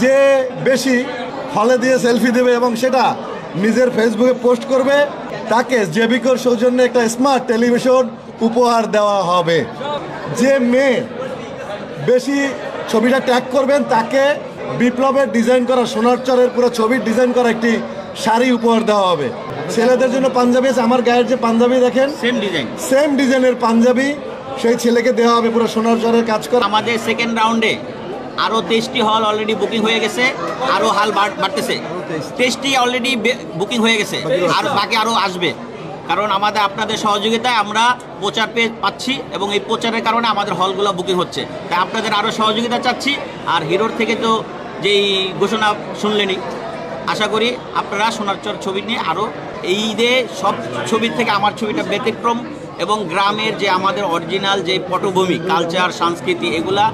যে বেশি হলে দিয়ে সেলফি দেবে এবং সেটা নিজের ফেসবুকে পোস্ট করবে তাকে জেবিকোর সৌজন্যে একটা স্মার্ট টেলিভিশন উপহার দেওয়া হবে। যে মেয়ে বেশি ছবিটা ট্যাগ করবেন তাকে বিপ্লবের ডিজাইন করা সোনারচরের পুরো ছবির ডিজাইন করা একটি শাড়ি উপহার দেওয়া হবে। ছেলেদের জন্য পাঞ্জাবি আছে, আমার গায়ের যে পাঞ্জাবি দেখেন সেম ডিজাইনের পাঞ্জাবি সেই ছেলেকে দেওয়া হবে পুরো সোনারচরের কাজ করা। আমাদের সেকেন্ড রাউন্ডে আরও 23টি হল অলরেডি বুকিং হয়ে গেছে, আরও হল বাড়তেছে। 23টি অলরেডি বুকিং হয়ে গেছে, আর বাকি আরও আসবে। কারণ আমাদের আপনাদের সহযোগিতায় আমরা প্রচার পাচ্ছি এবং এই প্রচারের কারণে আমাদের হলগুলো বুকিং হচ্ছে। তাই আপনাদের আরও সহযোগিতা চাচ্ছি। আর হিরোর থেকে তো যেই ঘোষণা শুনলেনই, আশা করি আপনারা সোনারচর ছবি নিয়ে আরও এই ঈদে সব ছবির থেকে আমার ছবিটা ব্যতিক্রম এবং গ্রামের যে আমাদের অরিজিনাল যে পটভূমি, কালচার, সংস্কৃতি এগুলা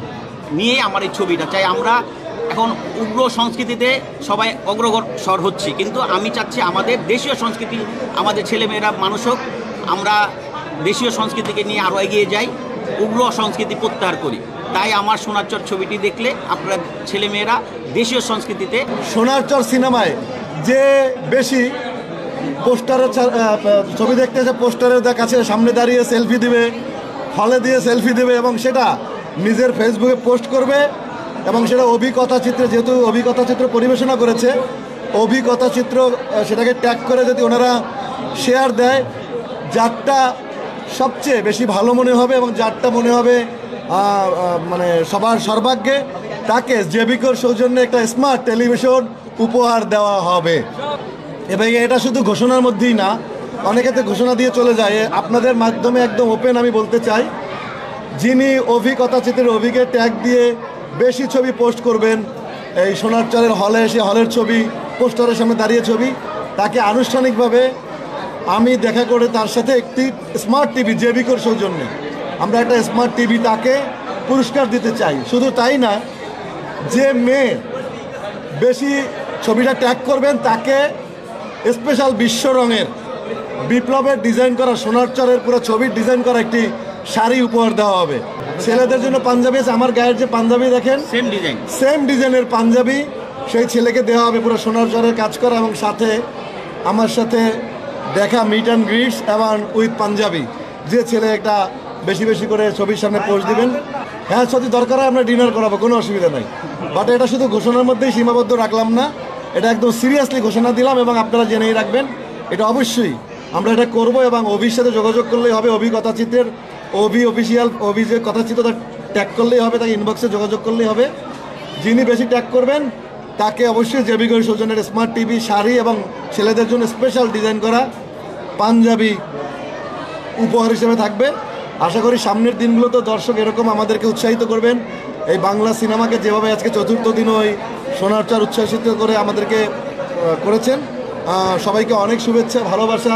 নিয়ে আমার এই ছবিটা চাই। আমরা এখন উগ্র সংস্কৃতিতে সবাই অগ্রসর হচ্ছি, কিন্তু আমি চাচ্ছি আমাদের দেশীয় সংস্কৃতি, আমাদের ছেলেমেয়েরা মানুষ হোক, আমরা দেশীয় সংস্কৃতিকে নিয়ে আরও এগিয়ে যাই, উগ্র সংস্কৃতি প্রত্যাহার করি। তাই আমার সোনারচর ছবিটি দেখলে আপনারা ছেলেমেয়েরা দেশীয় সংস্কৃতিতে সোনারচর সিনেমায় যে বেশি পোস্টারের ছবি দেখতে এসে পোস্টারের কাছে সামনে দাঁড়িয়ে সেলফি দিবে, হলে দিয়ে সেলফি দেবে এবং সেটা নিজের ফেসবুকে পোস্ট করবে এবং সেটা অভিকথা চিত্রে, যেহেতু অভিকথা চিত্র পরিবেশনা করেছে, অভিকথা চিত্র সেটাকে ট্যাগ করে যদি ওনারা শেয়ার দেয়, যারটা সবচেয়ে বেশি ভালো মনে হবে এবং যারটা মনে হবে মানে সবার সর্বাগ্যে, তাকে জেবিকোর সৌজন্যে একটা স্মার্ট টেলিভিশন উপহার দেওয়া হবে। এবং এটা শুধু ঘোষণার মধ্যেই না, অনেকেতে ঘোষণা দিয়ে চলে যায়। আপনাদের মাধ্যমে একদম ওপেন আমি বলতে চাই, যিনি অভিকথা চিত্রের অভিকে ট্যাগ দিয়ে বেশি ছবি পোস্ট করবেন, এই সোনারচরের হলে এসে হলের ছবি, পোস্টারের সামনে দাঁড়িয়ে ছবি, তাকে আনুষ্ঠানিকভাবে আমি দেখা করে তার সাথে একটি স্মার্ট টিভি জেবিকোর সৌজন্যে আমরা একটা স্মার্ট টিভি তাকে পুরস্কার দিতে চাই। শুধু তাই না, যে মেয়ে বেশি ছবিটা ট্যাগ করবেন তাকে স্পেশাল বিশ্ব রঙের বিপ্লবের ডিজাইন করা সোনারচরের পুরো ছবির ডিজাইন করা একটি শাড়ি উপহার দেওয়া হবে। ছেলেদের জন্য পাঞ্জাবি আছে, আমার গায়ের যে পাঞ্জাবি দেখেন সেম ডিজাইনের পাঞ্জাবি সেই ছেলেকে দেওয়া হবে পুরো সোনারচরের কাজ করা এবং সাথে আমার সাথে দেখা মিট অ্যান্ড গ্রিটস এবং উইথ পাঞ্জাবি। যে ছেলে একটা বেশি বেশি করে ছবির সামনে পোস্ট দিবেন, হ্যাঁ যদি দরকার হয় আমরা ডিনার করাবো, কোনো অসুবিধা নাই। বাট এটা শুধু ঘোষণার মধ্যেই সীমাবদ্ধ রাখলাম না, এটা একদম সিরিয়াসলি ঘোষণা দিলাম এবং আপনারা জেনেই রাখবেন এটা অবশ্যই আমরা এটা করব। এবং অভির সাথে যোগাযোগ করলেই হবে, অভিকথা চিত্রের অফিসিয়াল যে কথাচিত্র তার ট্যাগ করলেই হবে, তাকে ইনবক্সে যোগাযোগ করলেই হবে। যিনি বেশি ট্যাগ করবেন তাকে অবশ্যই জেবিকোর সৌজন্যের স্মার্ট টিভি, শাড়ি এবং ছেলেদের জন্য স্পেশাল ডিজাইন করা পাঞ্জাবি উপহার হিসেবে থাকবে। আশা করি সামনের দিনগুলোতে দর্শক এরকম আমাদেরকে উৎসাহিত করবেন। এই বাংলা সিনেমাকে যেভাবে আজকে চতুর্থ দিন ওই সোনারচর উচ্ছ্বাসিত করে আমাদেরকে করেছেন, সবাইকে অনেক শুভেচ্ছা, ভালোবাসা,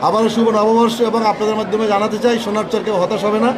আবারও শুভ নববর্ষ এবং আপনাদের মাধ্যমে জানাতে চাই সোনারচর কেউ হতাশ হবে না।